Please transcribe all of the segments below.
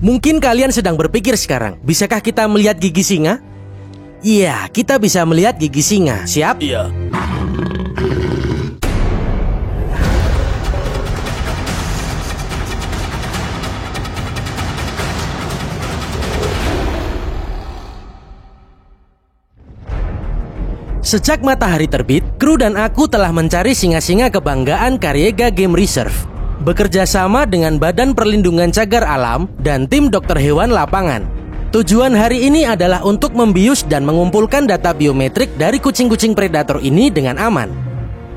Mungkin kalian sedang berpikir sekarang, bisakah kita melihat gigi singa? Iya, kita bisa melihat gigi singa. Siap? Iya. Sejak matahari terbit, kru dan aku telah mencari singa-singa kebanggaan Cariega Game Reserve, bekerja sama dengan Badan Perlindungan Cagar Alam dan tim dokter hewan lapangan. Tujuan hari ini adalah untuk membius dan mengumpulkan data biometrik dari kucing-kucing predator ini dengan aman.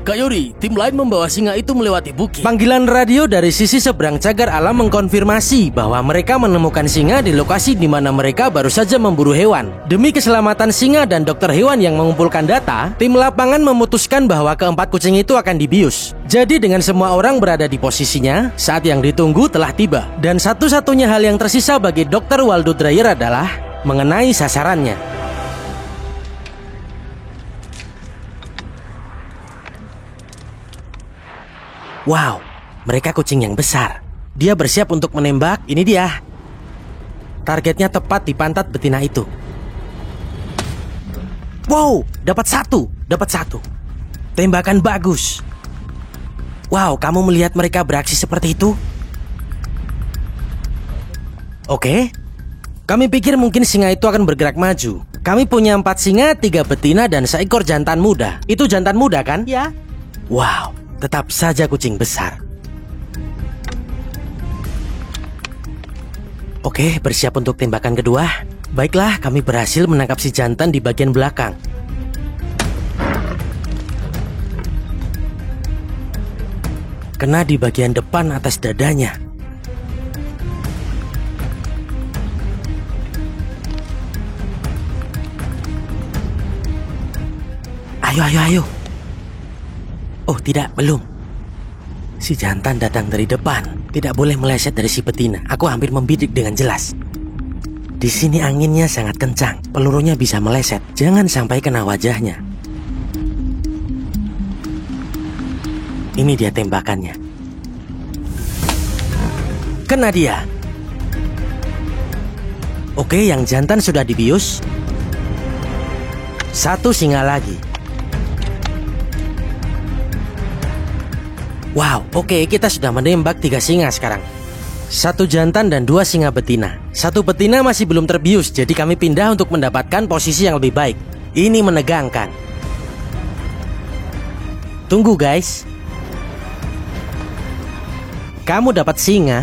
Kak Yori, tim lain membawa singa itu melewati bukit. Panggilan radio dari sisi seberang cagar alam mengkonfirmasi bahwa mereka menemukan singa di lokasi di mana mereka baru saja memburu hewan. Demi keselamatan singa dan dokter hewan yang mengumpulkan data, tim lapangan memutuskan bahwa keempat kucing itu akan dibius. Jadi dengan semua orang berada di posisinya, saat yang ditunggu telah tiba. Dan satu-satunya hal yang tersisa bagi Dr. Waldo Dreyer adalah mengenai sasarannya. Wow, mereka kucing yang besar. Dia bersiap untuk menembak. Ini dia. Targetnya tepat di pantat betina itu. Wow, dapat satu. Tembakan bagus. Wow, kamu melihat mereka beraksi seperti itu? Oke. Kami pikir mungkin singa itu akan bergerak maju. Kami punya 4 singa, 3 betina, dan seekor jantan muda. Itu jantan muda kan? Ya. Wow, tetap saja kucing besar. Oke, bersiap untuk tembakan kedua. Baiklah, kami berhasil menangkap si jantan di bagian belakang. Kena di bagian depan atas dadanya. Ayo. Oh tidak, belum. Si jantan datang dari depan. Tidak boleh meleset dari si betina. Aku hampir membidik dengan jelas. Di sini anginnya sangat kencang. Pelurunya bisa meleset. Jangan sampai kena wajahnya. Ini dia tembakannya. Kena dia. Oke, yang jantan sudah dibius. 1 singa lagi. Wow, oke, kita sudah menembak 3 singa sekarang. 1 jantan dan 2 singa betina. 1 betina masih belum terbius, jadi kami pindah untuk mendapatkan posisi yang lebih baik. Ini menegangkan. Tunggu guys. Kamu dapat singa.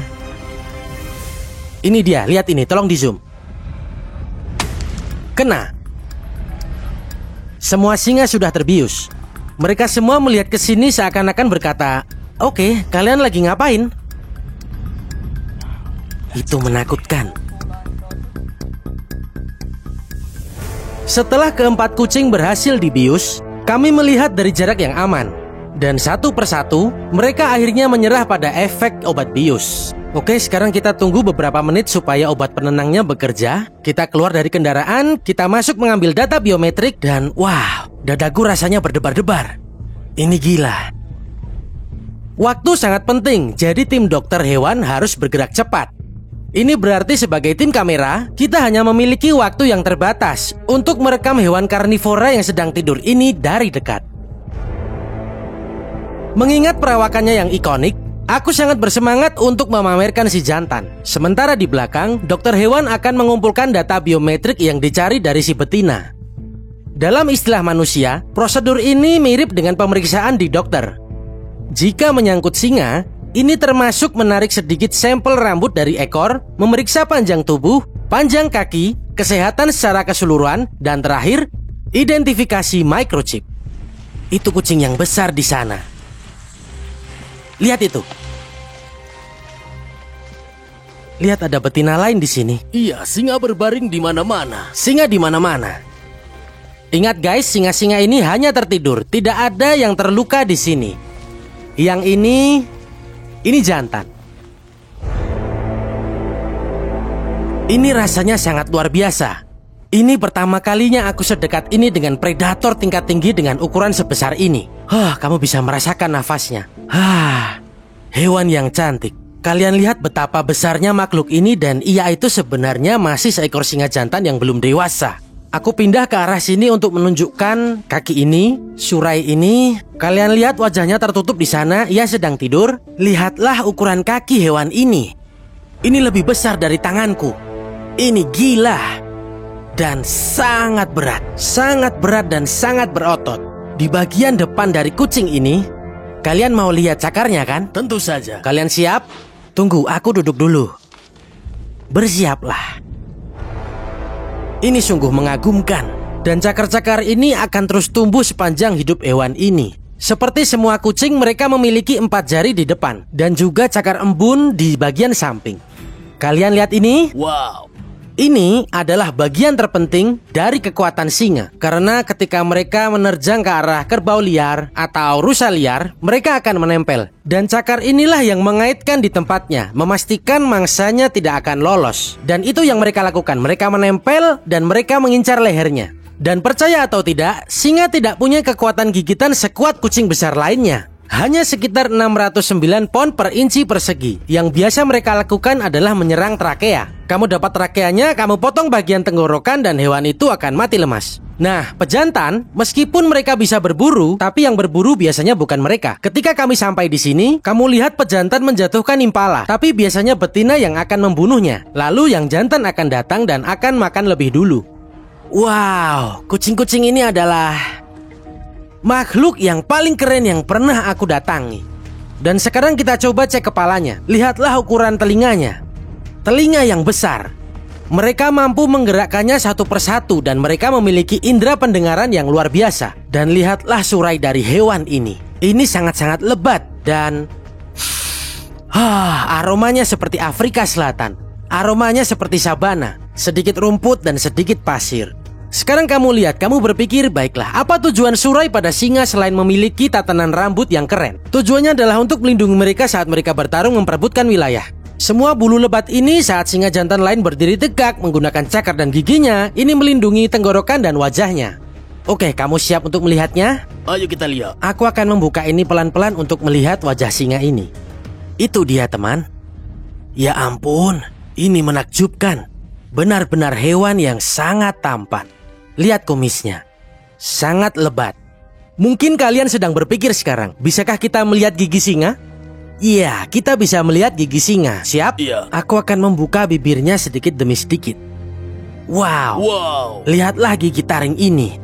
Ini dia, lihat ini, tolong di zoom. Kena. Semua singa sudah terbius. Mereka semua melihat ke sini seakan-akan berkata, "Oke, kalian lagi ngapain?" Itu menakutkan. Setelah keempat kucing berhasil dibius, kami melihat dari jarak yang aman. Dan satu persatu, mereka akhirnya menyerah pada efek obat bius. Oke, sekarang kita tunggu beberapa menit supaya obat penenangnya bekerja. Kita keluar dari kendaraan, kita masuk mengambil data biometrik, dan wow, dadaku rasanya berdebar-debar. Ini gila. Waktu sangat penting, jadi tim dokter hewan harus bergerak cepat. Ini berarti sebagai tim kamera, kita hanya memiliki waktu yang terbatas untuk merekam hewan karnivora yang sedang tidur ini dari dekat. Mengingat perawakannya yang ikonik, aku sangat bersemangat untuk memamerkan si jantan. Sementara di belakang, dokter hewan akan mengumpulkan data biometrik yang dicari dari si betina. Dalam istilah manusia, prosedur ini mirip dengan pemeriksaan di dokter. Jika menyangkut singa, ini termasuk menarik sedikit sampel rambut dari ekor, memeriksa panjang tubuh, panjang kaki, kesehatan secara keseluruhan, dan terakhir, identifikasi microchip. Itu kucing yang besar di sana. Lihat itu. Lihat ada betina lain di sini. Iya, singa berbaring di mana-mana. Singa di mana-mana. Ingat guys, singa-singa ini hanya tertidur. Tidak ada yang terluka di sini. Yang ini jantan. Ini rasanya sangat luar biasa. Ini pertama kalinya aku sedekat ini dengan predator tingkat tinggi dengan ukuran sebesar ini. Kamu bisa merasakan nafasnya. Hewan yang cantik. Kalian lihat betapa besarnya makhluk ini dan ia itu sebenarnya masih seekor singa jantan yang belum dewasa. Aku pindah ke arah sini untuk menunjukkan kaki ini, surai ini. Kalian lihat wajahnya tertutup di sana, ia sedang tidur. Lihatlah ukuran kaki hewan ini. Ini lebih besar dari tanganku. Ini gila. Dan sangat berat dan sangat berotot. Di bagian depan dari kucing ini, kalian mau lihat cakarnya kan? Tentu saja. Kalian siap? Tunggu, aku duduk dulu. Bersiaplah. Ini sungguh mengagumkan. Dan cakar-cakar ini akan terus tumbuh sepanjang hidup hewan ini. Seperti semua kucing, mereka memiliki 4 jari di depan. Dan juga cakar embun di bagian samping. Kalian lihat ini? Wow. Ini adalah bagian terpenting dari kekuatan singa. Karena ketika mereka menerjang ke arah kerbau liar atau rusa liar, mereka akan menempel. Dan cakar inilah yang mengaitkan di tempatnya, memastikan mangsanya tidak akan lolos. Dan itu yang mereka lakukan, mereka menempel dan mereka mengincar lehernya. Dan percaya atau tidak, singa tidak punya kekuatan gigitan sekuat kucing besar lainnya. Hanya sekitar 609 pound per inci persegi. Yang biasa mereka lakukan adalah menyerang trakea. Kamu dapat trakeanya, kamu potong bagian tenggorokan dan hewan itu akan mati lemas. Nah, pejantan, meskipun mereka bisa berburu, tapi yang berburu biasanya bukan mereka. Ketika kami sampai di sini, kamu lihat pejantan menjatuhkan impala, tapi biasanya betina yang akan membunuhnya. Lalu yang jantan akan datang dan akan makan lebih dulu. Wow, kucing-kucing ini adalah makhluk yang paling keren yang pernah aku datangi. Dan sekarang kita coba cek kepalanya. Lihatlah ukuran telinganya. Telinga yang besar. Mereka mampu menggerakkannya satu persatu dan mereka memiliki indera pendengaran yang luar biasa. Dan lihatlah surai dari hewan ini. Ini sangat-sangat lebat dan aromanya seperti Afrika Selatan. Aromanya seperti sabana, sedikit rumput dan sedikit pasir. Sekarang kamu lihat, kamu berpikir, baiklah, apa tujuan surai pada singa selain memiliki tatanan rambut yang keren? Tujuannya adalah untuk melindungi mereka saat mereka bertarung memperebutkan wilayah. Semua bulu lebat ini saat singa jantan lain berdiri tegak menggunakan cakar dan giginya, ini melindungi tenggorokan dan wajahnya. Oke, kamu siap untuk melihatnya? Ayo kita lihat. Aku akan membuka ini pelan-pelan untuk melihat wajah singa ini. Itu dia, teman. Ya ampun, ini menakjubkan. Benar-benar hewan yang sangat tampan. Lihat kumisnya, sangat lebat. Mungkin kalian sedang berpikir sekarang, bisakah kita melihat gigi singa? Iya, kita bisa melihat gigi singa. Siap? Iya. Aku akan membuka bibirnya sedikit demi sedikit. Wow. Lihatlah gigi taring ini.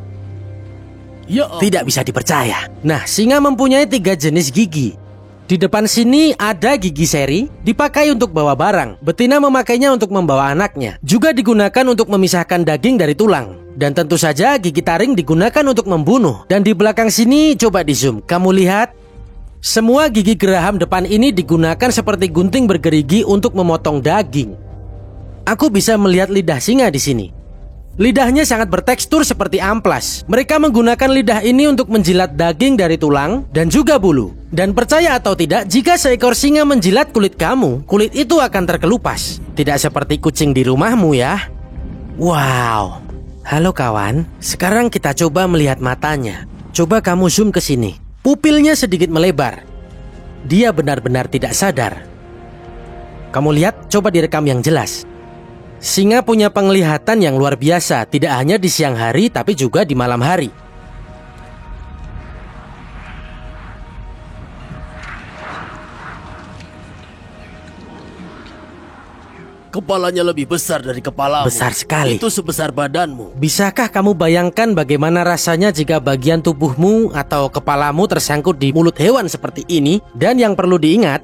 Ya. Tidak bisa dipercaya. Nah, singa mempunyai 3 jenis gigi. Di depan sini ada gigi seri, dipakai untuk bawa barang. Betina memakainya untuk membawa anaknya. Juga digunakan untuk memisahkan daging dari tulang. Dan tentu saja gigi taring digunakan untuk membunuh. Dan di belakang sini coba di zoom. Kamu lihat? Semua gigi geraham depan ini digunakan seperti gunting bergerigi untuk memotong daging. Aku bisa melihat lidah singa di sini. Lidahnya sangat bertekstur seperti amplas. Mereka menggunakan lidah ini untuk menjilat daging dari tulang dan juga bulu. Dan percaya atau tidak, jika seekor singa menjilat kulit kamu, kulit itu akan terkelupas. Tidak seperti kucing di rumahmu ya. Wow. Halo kawan, sekarang kita coba melihat matanya. Coba kamu zoom ke sini. Pupilnya sedikit melebar. Dia benar-benar tidak sadar. Kamu lihat, coba direkam yang jelas. Singa punya penglihatan yang luar biasa, tidak hanya di siang hari tapi juga di malam hari. Kepalanya lebih besar dari kepalamu. Besar sekali. Itu sebesar badanmu. Bisakah kamu bayangkan bagaimana rasanya jika bagian tubuhmu atau kepalamu tersangkut di mulut hewan seperti ini? Dan yang perlu diingat,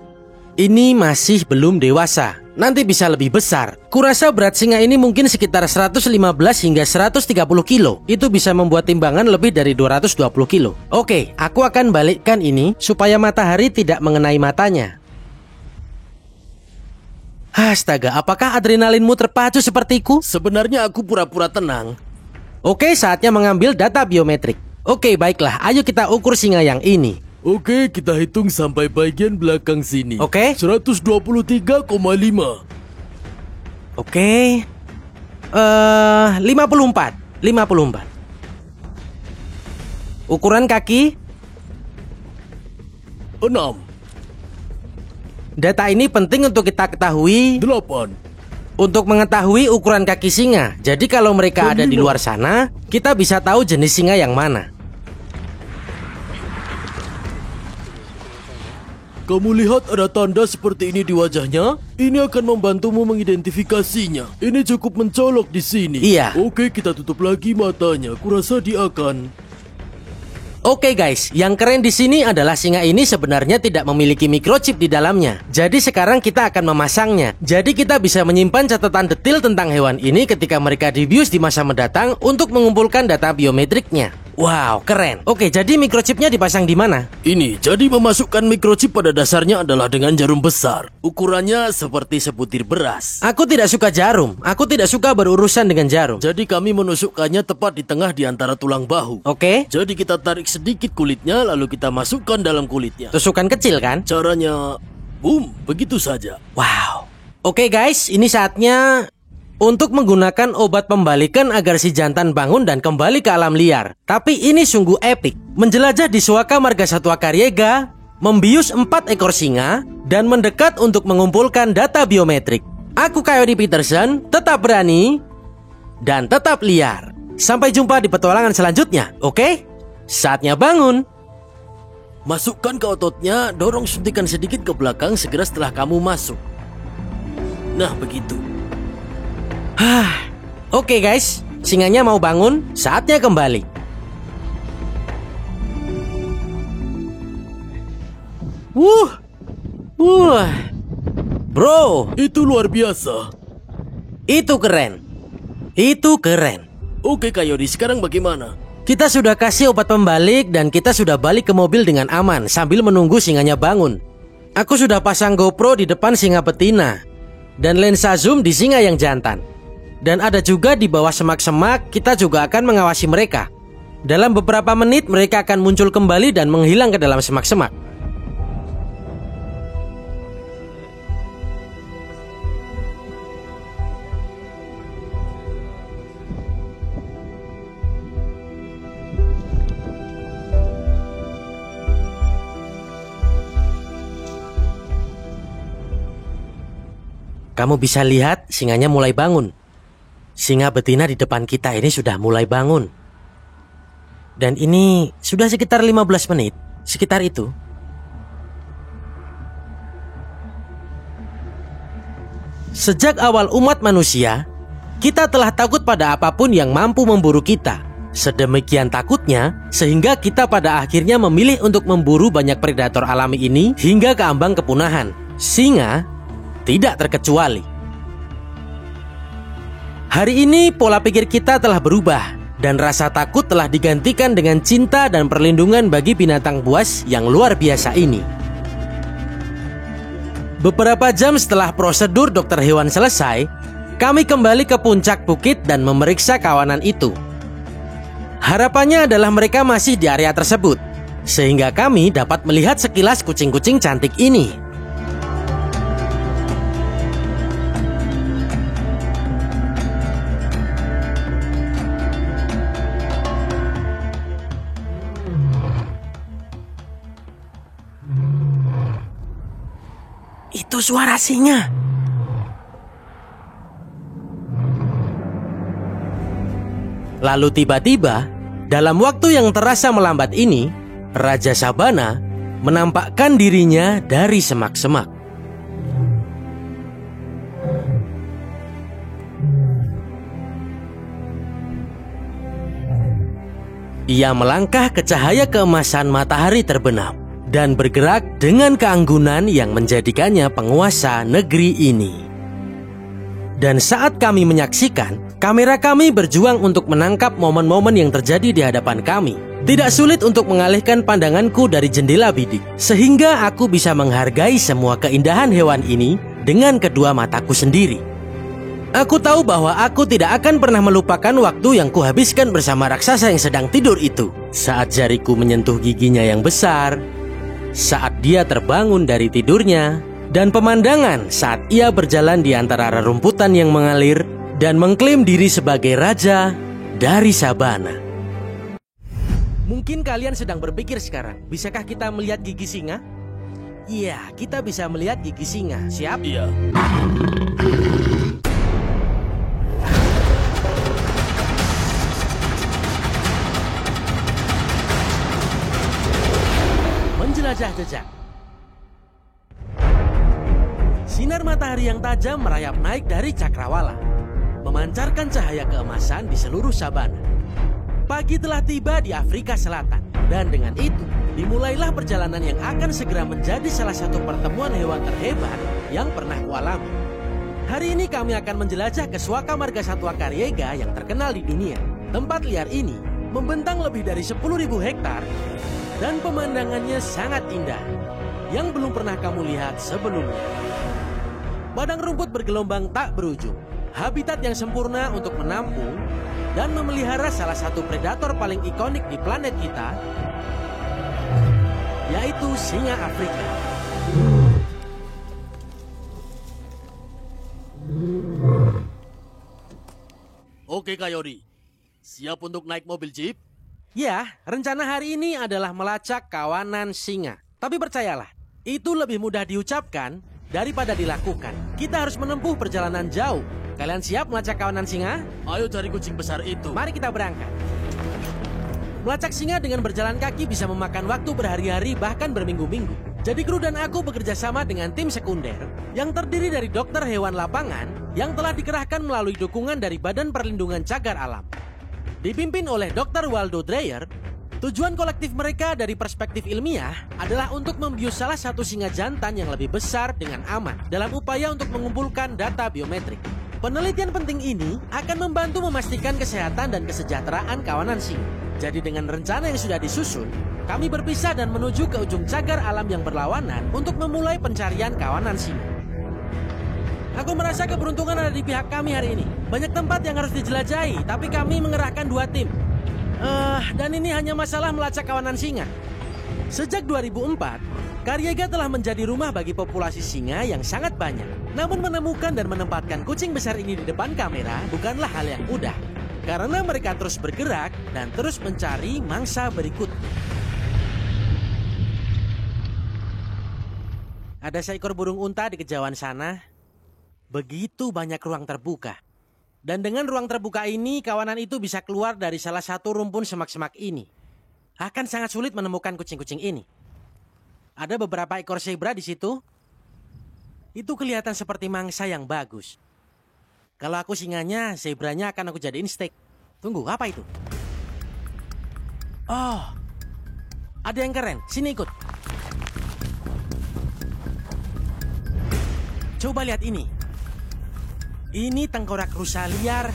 ini masih belum dewasa. Nanti bisa lebih besar. Kurasa berat singa ini mungkin sekitar 115 hingga 130 kilo. Itu bisa membuat timbangan lebih dari 220 kilo. Oke, aku akan balikkan ini supaya matahari tidak mengenai matanya. Astaga, apakah adrenalinmu terpacu sepertiku? Sebenarnya aku pura-pura tenang. Oke, saatnya mengambil data biometrik. Oke, baiklah, ayo kita ukur singa yang ini. Oke, kita hitung sampai bagian belakang sini. Oke. 123,5. Oke. 54. Ukuran kaki? 6. Data ini penting untuk kita ketahui 8. untuk mengetahui ukuran kaki singa. Jadi kalau mereka ada di luar sana, kita bisa tahu jenis singa yang mana. Kamu lihat ada tanda seperti ini di wajahnya? Ini akan membantumu mengidentifikasinya. Ini cukup mencolok di sini. Iya. Oke, kita tutup lagi matanya. Kurasa dia akan... Oke guys, yang keren di sini adalah singa ini sebenarnya tidak memiliki microchip di dalamnya. Jadi sekarang kita akan memasangnya. Jadi kita bisa menyimpan catatan detail tentang hewan ini ketika mereka dibius di masa mendatang untuk mengumpulkan data biometriknya. Wow, keren. Oke, jadi microchipnya dipasang di mana? Ini, jadi memasukkan microchip pada dasarnya adalah dengan jarum besar. Ukurannya seperti sebutir beras. Aku tidak suka jarum. Aku tidak suka berurusan dengan jarum. Jadi kami menusukkannya tepat di tengah di antara tulang bahu. Oke. Jadi kita tarik sedikit kulitnya, lalu kita masukkan dalam kulitnya. Tusukan kecil kan? Caranya, boom, begitu saja. Wow. Oke guys, ini saatnya untuk menggunakan obat pembalikan agar si jantan bangun dan kembali ke alam liar. Tapi ini sungguh epik. Menjelajah di Suaka Margasatwa Karyega, membius 4 ekor singa, dan mendekat untuk mengumpulkan data biometrik. Aku Coyote Peterson, tetap berani, dan tetap liar. Sampai jumpa di petualangan selanjutnya, oke? Saatnya bangun. Masukkan ke ototnya, dorong suntikan sedikit ke belakang segera setelah kamu masuk. Nah, begitu. Oke guys, singanya mau bangun, saatnya kembali. Bro, Itu luar biasa. itu keren. Itu keren. Oke Coyote, sekarang bagaimana? Kita sudah kasih obat pembalik dan kita sudah balik ke mobil dengan aman sambil menunggu singanya bangun. Aku sudah pasang GoPro di depan singa betina dan lensa zoom di singa yang jantan. Dan ada juga di bawah semak-semak, kita juga akan mengawasi mereka. Dalam beberapa menit mereka akan muncul kembali dan menghilang ke dalam semak-semak. Kamu bisa lihat singanya mulai bangun. Singa betina di depan kita ini sudah mulai bangun. Dan ini sudah sekitar 15 menit, sekitar itu. Sejak awal umat manusia, kita telah takut pada apapun yang mampu memburu kita. Sedemikian takutnya, sehingga kita pada akhirnya memilih untuk memburu banyak predator alami ini hingga ke ambang kepunahan. Singa tidak terkecuali. Hari ini pola pikir kita telah berubah dan rasa takut telah digantikan dengan cinta dan perlindungan bagi binatang buas yang luar biasa ini. Beberapa jam setelah prosedur dokter hewan selesai, kami kembali ke puncak bukit dan memeriksa kawanan itu. Harapannya adalah mereka masih di area tersebut, sehingga kami dapat melihat sekilas kucing-kucing cantik ini. Itu suara singa. Lalu tiba-tiba, dalam waktu yang terasa melambat ini, Raja Sabana menampakkan dirinya dari semak-semak. Ia melangkah ke cahaya keemasan matahari terbenam dan bergerak dengan keanggunan yang menjadikannya penguasa negeri ini. Dan saat kami menyaksikan, kamera kami berjuang untuk menangkap momen-momen yang terjadi di hadapan kami. Tidak sulit untuk mengalihkan pandanganku dari jendela bidik, sehingga aku bisa menghargai semua keindahan hewan ini dengan kedua mataku sendiri. Aku tahu bahwa aku tidak akan pernah melupakan waktu yang kuhabiskan bersama raksasa yang sedang tidur itu. Saat jariku menyentuh giginya yang besar, saat dia terbangun dari tidurnya, dan pemandangan saat ia berjalan di antara rerumputan yang mengalir dan mengklaim diri sebagai raja dari sabana. Mungkin kalian sedang berpikir sekarang, bisakah kita melihat gigi singa? Iya, kita bisa melihat gigi singa. Siap? Iya. Menjelajah jejak. Sinar matahari yang tajam merayap naik dari cakrawala, memancarkan cahaya keemasan di seluruh sabana. Pagi telah tiba di Afrika Selatan, dan dengan itu dimulailah perjalanan yang akan segera menjadi salah satu pertemuan hewan terhebat yang pernah kualami. Hari ini kami akan menjelajah ke Suaka Marga Satwa Karyega yang terkenal di dunia. Tempat liar ini membentang lebih dari 10.000 hektar dan pemandangannya sangat indah yang belum pernah kamu lihat sebelumnya. Padang rumput bergelombang tak berujung, habitat yang sempurna untuk menampung dan memelihara salah satu predator paling ikonik di planet kita, yaitu singa Afrika. Oke Kayori, siap untuk naik mobil jeep? Ya, rencana hari ini adalah melacak kawanan singa. Tapi percayalah, itu lebih mudah diucapkan daripada dilakukan. Kita harus menempuh perjalanan jauh. Kalian siap melacak kawanan singa? Ayo cari kucing besar itu. Mari kita berangkat. Melacak singa dengan berjalan kaki bisa memakan waktu berhari-hari bahkan berminggu-minggu. Jadi kru dan aku bekerja sama dengan tim sekunder yang terdiri dari dokter hewan lapangan yang telah dikerahkan melalui dukungan dari Badan Perlindungan Cagar Alam. Dipimpin oleh Dr. Waldo Dreyer, tujuan kolektif mereka dari perspektif ilmiah adalah untuk membius salah satu singa jantan yang lebih besar dengan aman dalam upaya untuk mengumpulkan data biometrik. Penelitian penting ini akan membantu memastikan kesehatan dan kesejahteraan kawanan singa. Jadi dengan rencana yang sudah disusun, kami berpisah dan menuju ke ujung cagar alam yang berlawanan untuk memulai pencarian kawanan singa. Aku merasa keberuntungan ada di pihak kami hari ini. Banyak tempat yang harus dijelajahi, tapi kami mengerahkan 2 tim. Dan ini hanya masalah melacak kawanan singa. Sejak 2004, Karyega telah menjadi rumah bagi populasi singa yang sangat banyak. Namun menemukan dan menempatkan kucing besar ini di depan kamera bukanlah hal yang mudah. Karena mereka terus bergerak dan terus mencari mangsa berikutnya. Ada seekor burung unta di kejauhan sana. Begitu banyak ruang terbuka. Dan dengan ruang terbuka ini, kawanan itu bisa keluar dari salah satu rumpun semak-semak ini. Akan sangat sulit menemukan kucing-kucing ini. Ada beberapa ekor zebra di situ. Itu kelihatan seperti mangsa yang bagus. Kalau aku singanya, zebranya akan aku jadiin steak. Tunggu, apa itu? Oh, ada yang keren. Sini ikut. Coba lihat ini. Ini tengkorak rusa liar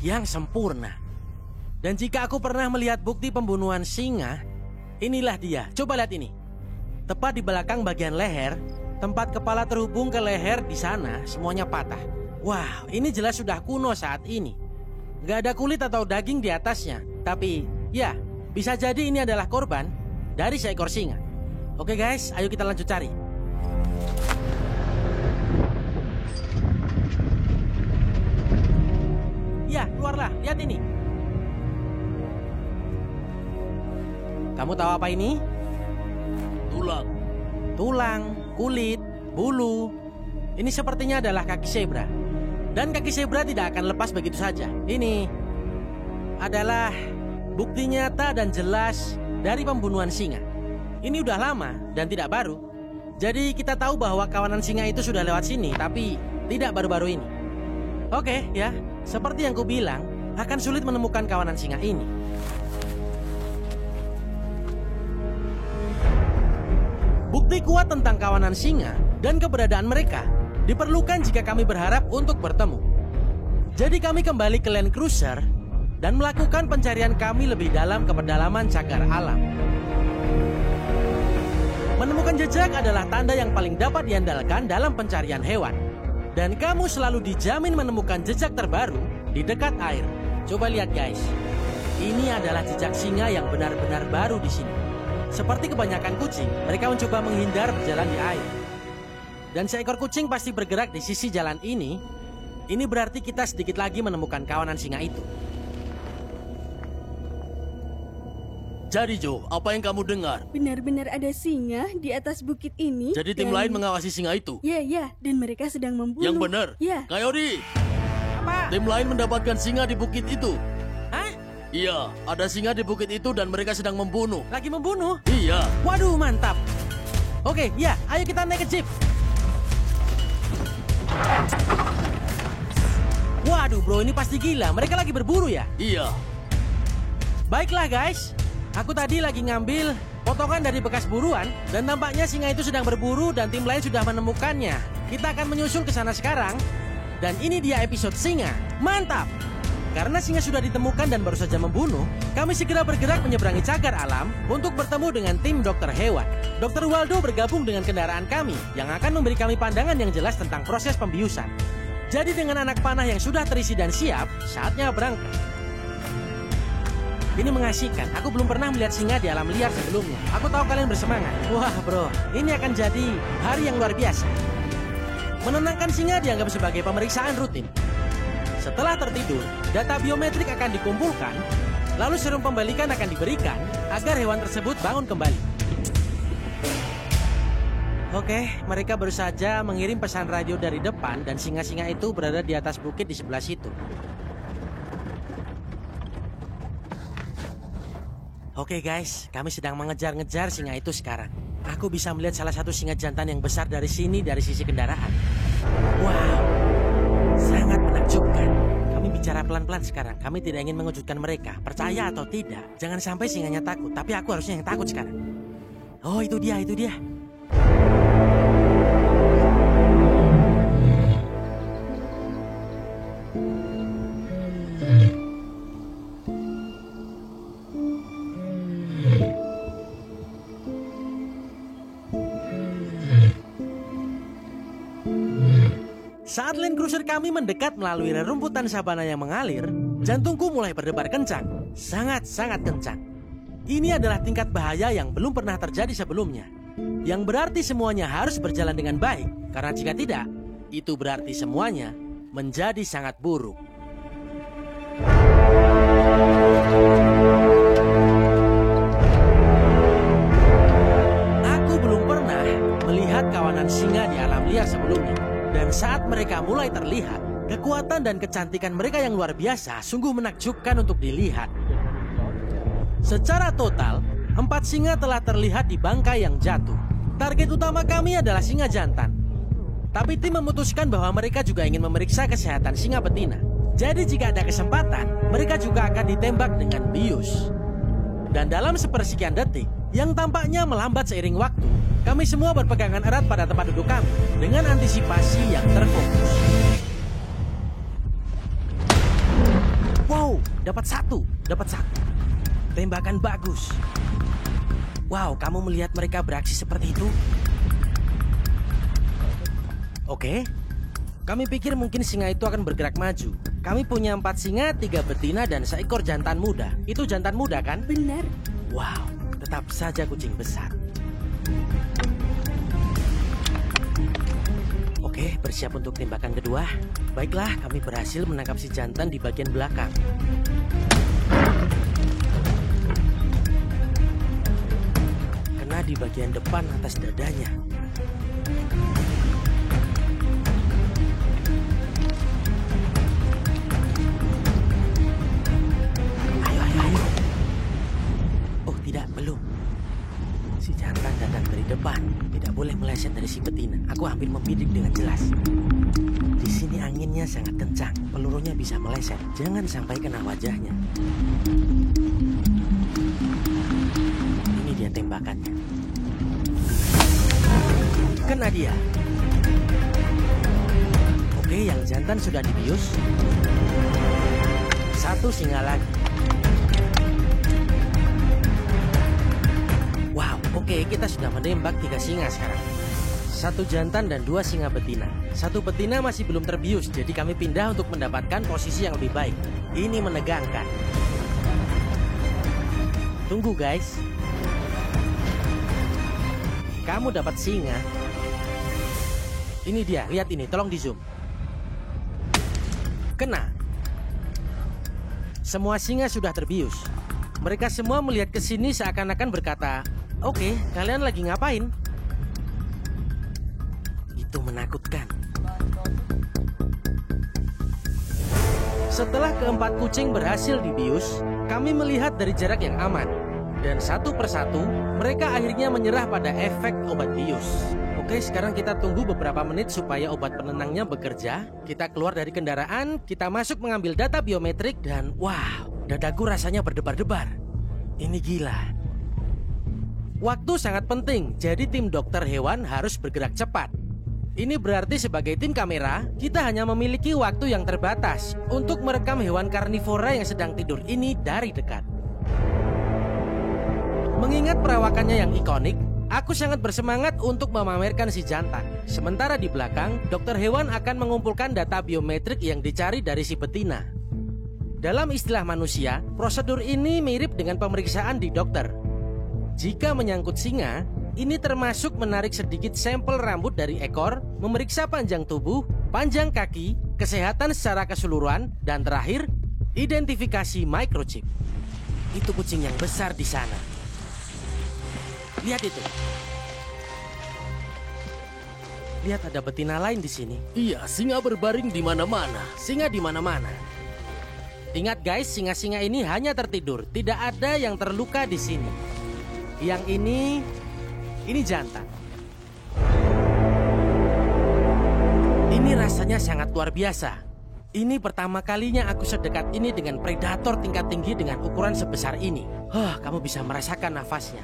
yang sempurna. Dan jika aku pernah melihat bukti pembunuhan singa, inilah dia. Coba lihat ini. Tepat di belakang bagian leher, tempat kepala terhubung ke leher di sana, semuanya patah. Wow, ini jelas sudah kuno saat ini. Gak ada kulit atau daging di atasnya. Tapi, ya, bisa jadi ini adalah korban dari seekor singa. Oke guys, ayo kita lanjut cari. Ya, keluarlah. Lihat ini. Kamu tahu apa ini? Tulang. Tulang, kulit, bulu. Ini sepertinya adalah kaki zebra. Dan kaki zebra tidak akan lepas begitu saja. Ini adalah bukti nyata dan jelas dari pembunuhan singa. Ini udah lama dan tidak baru. Jadi kita tahu bahwa kawanan singa itu sudah lewat sini, tapi tidak baru-baru ini. Oke, ya. Seperti yang kubilang, akan sulit menemukan kawanan singa ini. Bukti kuat tentang kawanan singa dan keberadaan mereka diperlukan jika kami berharap untuk bertemu. Jadi kami kembali ke Land Cruiser dan melakukan pencarian kami lebih dalam ke pedalaman cagar alam. Menemukan jejak adalah tanda yang paling dapat diandalkan dalam pencarian hewan. Dan kamu selalu dijamin menemukan jejak terbaru di dekat air. Coba lihat guys. Ini adalah jejak singa yang benar-benar baru di sini. Seperti kebanyakan kucing, mereka mencoba menghindar berjalan di air. Dan seekor kucing pasti bergerak di sisi jalan ini. Ini berarti kita sedikit lagi menemukan kawanan singa itu. Jadi Joe, apa yang kamu dengar? Benar-benar ada singa di atas bukit ini. Jadi tim lain mengawasi singa itu? Ya, dan mereka sedang membunuh. Yang benar? Ya. Coyote, Apa? tim lain mendapatkan singa di bukit itu. Hah? Iya, ada singa di bukit itu dan mereka sedang membunuh. Lagi membunuh? Iya. Waduh, mantap. Oke, ya, ayo kita naik ke jeep. Waduh bro, ini pasti gila. Mereka lagi berburu ya? Iya. Baiklah guys, aku tadi lagi ngambil potongan dari bekas buruan dan tampaknya singa itu sedang berburu dan tim lain sudah menemukannya. Kita akan menyusul ke sana sekarang. Dan ini dia episode singa. Mantap! Karena singa sudah ditemukan dan baru saja membunuh, kami segera bergerak menyeberangi cagar alam untuk bertemu dengan tim dokter hewan. Dr. Waldo bergabung dengan kendaraan kami yang akan memberi kami pandangan yang jelas tentang proses pembiusan. Jadi dengan anak panah yang sudah terisi dan siap, saatnya berangkat. Ini mengasihkan, aku belum pernah melihat singa di alam liar sebelumnya. Aku tahu kalian bersemangat. Wah bro, ini akan jadi hari yang luar biasa. Menenangkan singa dianggap sebagai pemeriksaan rutin. Setelah tertidur, data biometrik akan dikumpulkan, lalu serum pembalikan akan diberikan agar hewan tersebut bangun kembali. Oke, mereka baru saja mengirim pesan radio dari depan dan singa-singa itu berada di atas bukit di sebelah situ. Oke guys, kami sedang mengejar-ngejar singa itu sekarang. Aku bisa melihat salah satu singa jantan yang besar dari sini dari sisi kendaraan. Wow, sangat menakjubkan. Kami bicara pelan-pelan sekarang. Kami tidak ingin mengejutkan mereka. Percaya atau tidak, jangan sampai singanya takut. Tapi aku harusnya yang takut sekarang. Oh, itu dia, itu dia. Saat Land Cruiser kami mendekat melalui rerumputan sabana yang mengalir, jantungku mulai berdebar kencang. Sangat-sangat kencang. Ini adalah tingkat bahaya yang belum pernah terjadi sebelumnya. Yang berarti semuanya harus berjalan dengan baik. Karena jika tidak, itu berarti semuanya menjadi sangat buruk. Aku belum pernah melihat kawanan singa di alam liar sebelumnya. Dan saat mereka mulai terlihat, kekuatan dan kecantikan mereka yang luar biasa sungguh menakjubkan untuk dilihat. Secara total, 4 singa telah terlihat di bangkai yang jatuh. Target utama kami adalah singa jantan. Tapi tim memutuskan bahwa mereka juga ingin memeriksa kesehatan singa betina. Jadi jika ada kesempatan, mereka juga akan ditembak dengan bius. Dan dalam sepersekian detik, yang tampaknya melambat seiring waktu, kami semua berpegangan erat pada tempat duduk kami dengan antisipasi yang terfokus. Wow, dapat satu. Tembakan bagus. Wow, kamu melihat mereka beraksi seperti itu? Oke, kami pikir mungkin singa itu akan bergerak maju. Kami punya 4 singa, 3 betina, dan seekor jantan muda. Itu jantan muda kan? Benar. Wow, tetap saja kucing besar. Oke, bersiap untuk tembakan kedua. Baiklah, kami berhasil menangkap si jantan di bagian belakang. Kena di bagian depan atas dadanya. Ayo. Oh, tidak, belum. Si jantan datang dari depan. Tidak boleh meleset dari si betina. Aku hampir membidik dengan jelas. Di sini anginnya sangat kencang. Pelurunya bisa meleset. Jangan sampai kena wajahnya. Ini dia tembakannya. Kena dia. Oke, yang jantan sudah dibius. 1 singa lagi. Wow, oke, kita sudah menembak 3 singa sekarang. 1 jantan dan 2 singa betina. 1 betina masih belum terbius, jadi kami pindah untuk mendapatkan posisi yang lebih baik. Ini menegangkan. Tunggu guys. Kamu dapat singa. Ini dia, lihat ini, tolong di zoom. Kena. Semua singa sudah terbius. Mereka semua melihat ke sini seakan-akan berkata, "Oke, kalian lagi ngapain?" Itu menakutkan. Setelah keempat kucing berhasil dibius, kami melihat dari jarak yang aman. Dan satu persatu, mereka akhirnya menyerah pada efek obat bius. Oke, sekarang kita tunggu beberapa menit supaya obat penenangnya bekerja. Kita keluar dari kendaraan, kita masuk mengambil data biometrik, dan wow, dadaku rasanya berdebar-debar. Ini gila. Waktu sangat penting, jadi tim dokter hewan harus bergerak cepat. Ini berarti sebagai tim kamera, kita hanya memiliki waktu yang terbatas untuk merekam hewan karnivora yang sedang tidur ini dari dekat. Mengingat perawakannya yang ikonik, aku sangat bersemangat untuk memamerkan si jantan. Sementara di belakang, dokter hewan akan mengumpulkan data biometrik yang dicari dari si betina. Dalam istilah manusia, prosedur ini mirip dengan pemeriksaan di dokter. Jika menyangkut singa, ini termasuk menarik sedikit sampel rambut dari ekor, memeriksa panjang tubuh, panjang kaki, kesehatan secara keseluruhan, dan terakhir, identifikasi microchip. Itu kucing yang besar di sana. Lihat itu. Lihat ada betina lain di sini. Iya, singa berbaring di mana-mana. Singa di mana-mana. Ingat guys, singa-singa ini hanya tertidur, tidak ada yang terluka di sini. Yang ini jantan. Ini rasanya sangat luar biasa. Ini pertama kalinya aku sedekat ini dengan predator tingkat tinggi dengan ukuran sebesar ini. Kamu bisa merasakan nafasnya.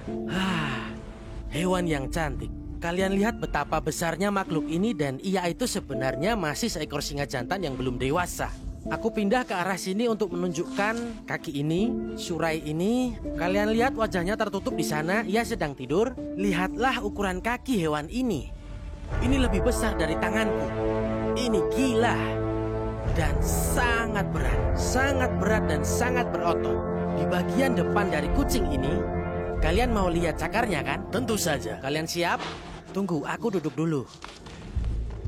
Hewan yang cantik. Kalian lihat betapa besarnya makhluk ini dan ia itu sebenarnya masih seekor singa jantan yang belum dewasa. Aku pindah ke arah sini untuk menunjukkan kaki ini, surai ini. Kalian lihat wajahnya tertutup di sana, ia sedang tidur. Lihatlah ukuran kaki hewan ini. Ini lebih besar dari tanganku. Ini gila. Dan sangat berat dan sangat berotot. Di bagian depan dari kucing ini, kalian mau lihat cakarnya kan? Tentu saja. Kalian siap? Tunggu, aku duduk dulu.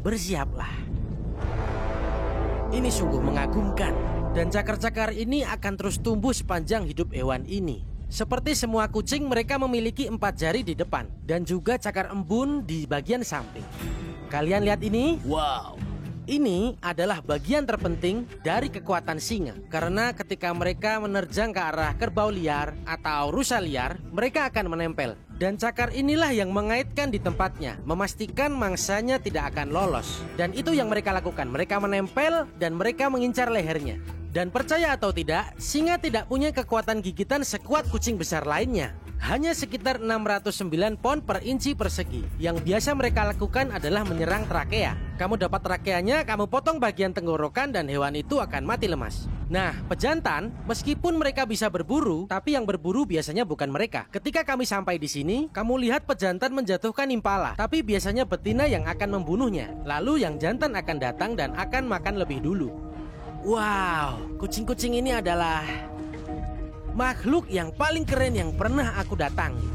Bersiaplah. Ini sungguh mengagumkan. Dan cakar-cakar ini akan terus tumbuh sepanjang hidup hewan ini. Seperti semua kucing, mereka memiliki 4 jari di depan. Dan juga cakar embun di bagian samping. Kalian lihat ini? Wow. Ini adalah bagian terpenting dari kekuatan singa. Karena ketika mereka menerjang ke arah kerbau liar atau rusa liar, mereka akan menempel. Dan cakar inilah yang mengaitkan di tempatnya, memastikan mangsanya tidak akan lolos. Dan itu yang mereka lakukan, mereka menempel dan mereka mengincar lehernya. Dan percaya atau tidak, singa tidak punya kekuatan gigitan sekuat kucing besar lainnya. Hanya sekitar 609 pound per inci persegi. Yang biasa mereka lakukan adalah menyerang trakea. Kamu dapat trakeanya, kamu potong bagian tenggorokan dan hewan itu akan mati lemas. Nah, pejantan, meskipun mereka bisa berburu, tapi yang berburu biasanya bukan mereka. Ketika kami sampai di sini, kamu lihat pejantan menjatuhkan impala, tapi biasanya betina yang akan membunuhnya. Lalu yang jantan akan datang dan akan makan lebih dulu. Wow, kucing-kucing ini adalah makhluk yang paling keren yang pernah aku datangi.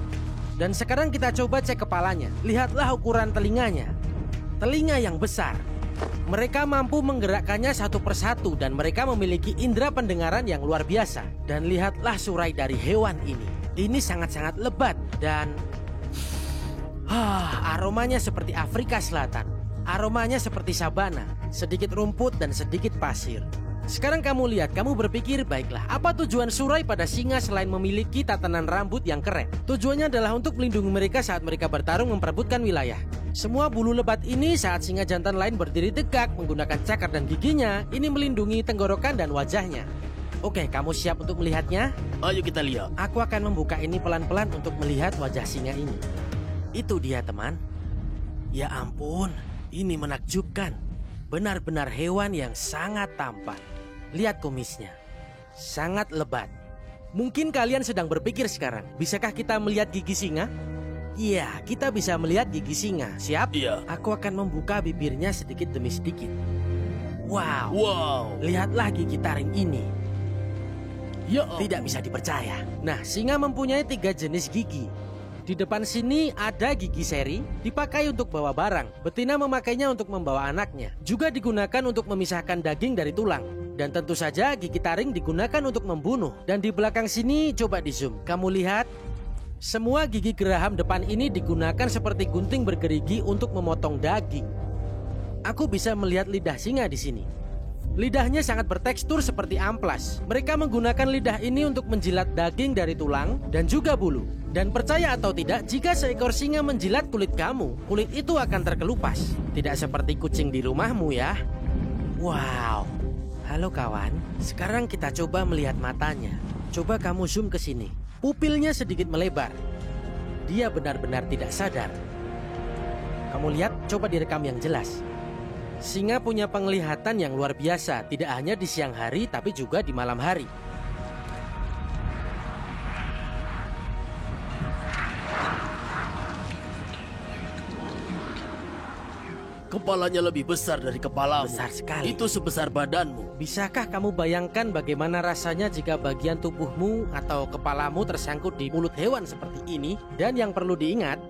Dan sekarang kita coba cek kepalanya. Lihatlah ukuran telinganya. Telinga yang besar. Mereka mampu menggerakkannya satu persatu dan mereka memiliki indera pendengaran yang luar biasa. Dan lihatlah surai dari hewan ini. Ini sangat-sangat lebat dan aromanya seperti Afrika Selatan. Aromanya seperti sabana, sedikit rumput dan sedikit pasir. Sekarang kamu lihat, kamu berpikir, baiklah, apa tujuan surai pada singa selain memiliki tatanan rambut yang keren? Tujuannya adalah untuk melindungi mereka saat mereka bertarung memperebutkan wilayah. Semua bulu lebat ini saat singa jantan lain berdiri tegak menggunakan cakar dan giginya, ini melindungi tenggorokan dan wajahnya. Oke, kamu siap untuk melihatnya? Ayo kita lihat. Aku akan membuka ini pelan-pelan untuk melihat wajah singa ini. Itu dia, teman. Ya ampun, ini menakjubkan. Benar-benar hewan yang sangat tampan. Lihat kumisnya, sangat lebat. Mungkin kalian sedang berpikir sekarang, bisakah kita melihat gigi singa? Iya, kita bisa melihat gigi singa. Siap? Iya. Aku akan membuka bibirnya sedikit demi sedikit. Wow. Lihatlah gigi taring ini. Ya, tidak bisa dipercaya. Nah, singa mempunyai 3 jenis gigi. Di depan sini ada gigi seri, dipakai untuk bawa barang. Betina memakainya untuk membawa anaknya. Juga digunakan untuk memisahkan daging dari tulang. Dan tentu saja gigi taring digunakan untuk membunuh. Dan di belakang sini coba di zoom. Kamu lihat, semua gigi geraham depan ini digunakan seperti gunting bergerigi untuk memotong daging. Aku bisa melihat lidah singa di sini. Lidahnya sangat bertekstur seperti amplas. Mereka menggunakan lidah ini untuk menjilat daging dari tulang dan juga bulu. Dan percaya atau tidak, jika seekor singa menjilat kulit kamu, kulit itu akan terkelupas. Tidak seperti kucing di rumahmu ya. Wow. Halo kawan, sekarang kita coba melihat matanya. Coba kamu zoom ke sini. Pupilnya sedikit melebar. Dia benar-benar tidak sadar. Kamu lihat, coba direkam yang jelas. Singa punya penglihatan yang luar biasa, tidak hanya di siang hari tapi juga di malam hari. Kepalanya lebih besar dari kepalamu. Besar sekali. Itu sebesar badanmu. Bisakah kamu bayangkan bagaimana rasanya jika bagian tubuhmu atau kepalamu tersangkut di mulut hewan seperti ini? Dan yang perlu diingat,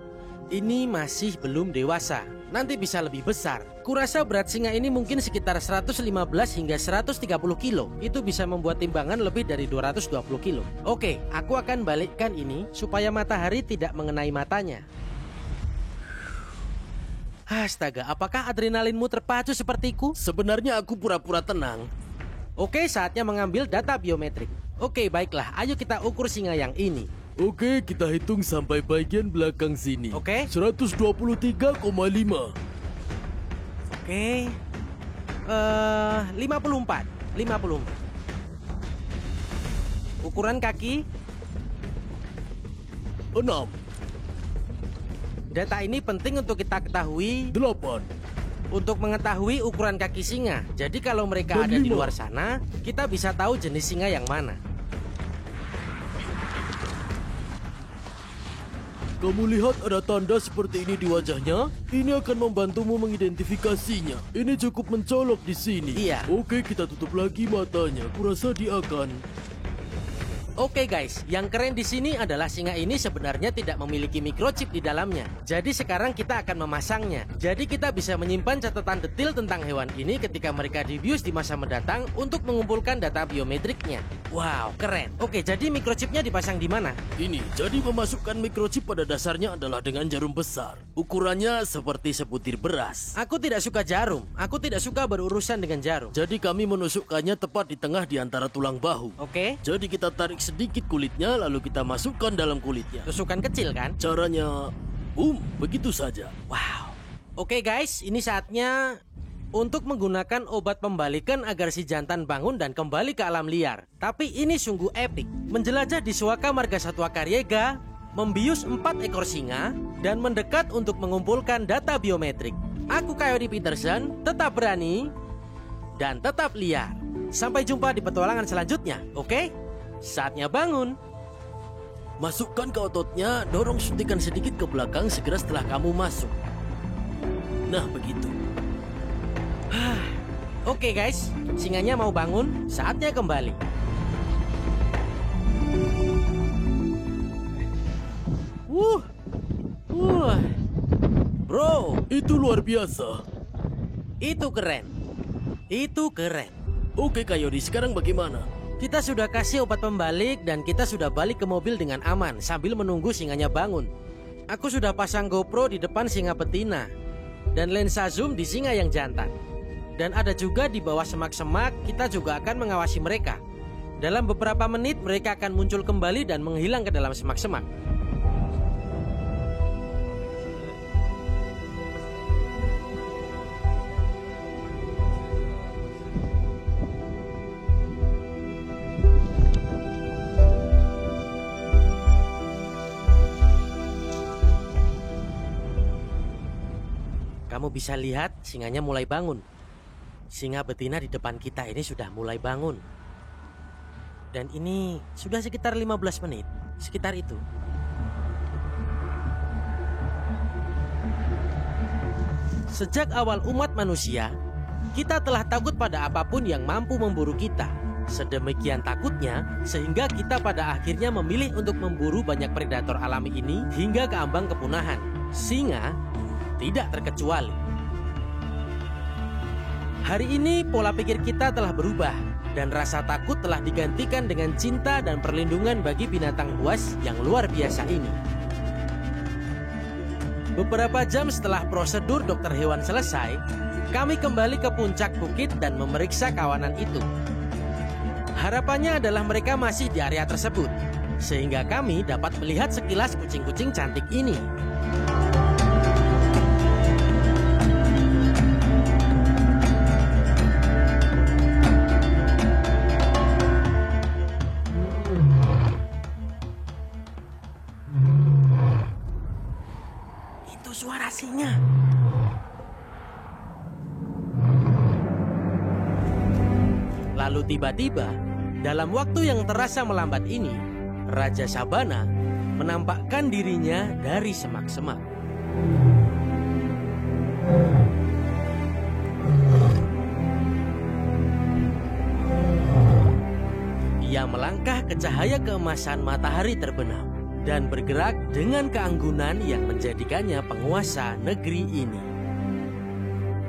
ini masih belum dewasa. Nanti bisa lebih besar. Kurasa berat singa ini mungkin sekitar 115 hingga 130 kilo. Itu bisa membuat timbangan lebih dari 220 kilo. Oke, aku akan balikkan ini supaya matahari tidak mengenai matanya. Astaga, apakah adrenalinmu terpacu sepertiku? Sebenarnya aku pura-pura tenang. Oke, saatnya mengambil data biometrik. Oke, baiklah, ayo kita ukur singa yang ini. Oke, kita hitung sampai bagian belakang sini. Oke. 123,5. Oke. 54. Ukuran kaki? 6. Data ini penting untuk kita ketahui 8. untuk mengetahui ukuran kaki singa. Jadi kalau mereka Dan ada di 5. luar sana, kita bisa tahu jenis singa yang mana. Kamu lihat ada tanda seperti ini di wajahnya? Ini akan membantumu mengidentifikasinya. Ini cukup mencolok di sini. Iya. Oke, kita tutup lagi matanya. Kurasa dia akan... Oke guys, yang keren di sini adalah singa ini sebenarnya tidak memiliki microchip di dalamnya. Jadi sekarang kita akan memasangnya. Jadi kita bisa menyimpan catatan detail tentang hewan ini ketika mereka dibius di masa mendatang untuk mengumpulkan data biometriknya. Wow, keren. Oke, jadi microchipnya dipasang di mana? Ini, jadi memasukkan microchip pada dasarnya adalah dengan jarum besar. Ukurannya seperti sebutir beras. Aku tidak suka jarum. Aku tidak suka berurusan dengan jarum. Jadi kami menusukkannya tepat di tengah di antara tulang bahu. Oke. Jadi kita tarik sedikit kulitnya, lalu kita masukkan dalam kulitnya. Tusukan kecil kan? Caranya, begitu saja. Wow. Oke guys, ini saatnya untuk menggunakan obat pembalikan agar si jantan bangun dan kembali ke alam liar. Tapi ini sungguh epik. Menjelajah di Suaka Margasatwa Karyega, membius 4 ekor singa, dan mendekat untuk mengumpulkan data biometrik. Aku Coyote Peterson, tetap berani dan tetap liar. Sampai jumpa di petualangan selanjutnya, oke? Saatnya bangun. Masukkan ke ototnya, dorong suntikan sedikit ke belakang segera setelah kamu masuk. Nah, begitu. Oke guys, singanya mau bangun, saatnya kembali. Bro, Itu luar biasa. itu keren. Itu keren. Oke, Coyote, sekarang bagaimana? Kita sudah kasih obat pembalik dan kita sudah balik ke mobil dengan aman sambil menunggu singanya bangun. Aku sudah pasang GoPro di depan singa betina dan lensa zoom di singa yang jantan. Dan ada juga di bawah semak-semak, kita juga akan mengawasi mereka. Dalam beberapa menit mereka akan muncul kembali dan menghilang ke dalam semak-semak. Kamu bisa lihat singanya mulai bangun. Singa betina di depan kita ini sudah mulai bangun. Dan ini sudah sekitar 15 menit, sekitar itu. Sejak awal umat manusia, kita telah takut pada apapun yang mampu memburu kita. Sedemikian takutnya, sehingga kita pada akhirnya memilih untuk memburu banyak predator alami ini hingga ke ambang kepunahan. Singa tidak terkecuali. Hari ini pola pikir kita telah berubah dan rasa takut telah digantikan dengan cinta dan perlindungan bagi binatang buas yang luar biasa ini. Beberapa jam setelah prosedur dokter hewan selesai, kami kembali ke puncak bukit dan memeriksa kawanan itu. Harapannya adalah mereka masih di area tersebut, sehingga kami dapat melihat sekilas kucing-kucing cantik ini. Itu suara singa. Lalu tiba-tiba, dalam waktu yang terasa melambat ini, Raja Sabana menampakkan dirinya dari semak-semak. Ia melangkah ke cahaya keemasan matahari terbenam dan bergerak dengan keanggunan yang menjadikannya penguasa negeri ini.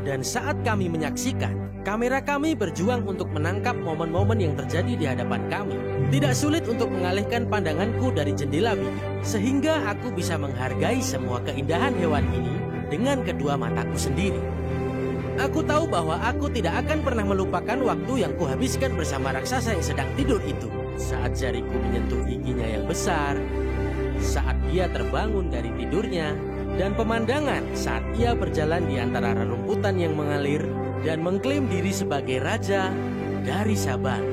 Dan saat kami menyaksikan, kamera kami berjuang untuk menangkap momen-momen yang terjadi di hadapan kami. Tidak sulit untuk mengalihkan pandanganku dari jendela bilik, sehingga aku bisa menghargai semua keindahan hewan ini dengan kedua mataku sendiri. Aku tahu bahwa aku tidak akan pernah melupakan waktu yang kuhabiskan bersama raksasa yang sedang tidur itu. Saat jariku menyentuh giginya yang besar, saat dia terbangun dari tidurnya, dan pemandangan saat ia berjalan di antara rerumputan yang mengalir dan mengklaim diri sebagai raja dari Sabana.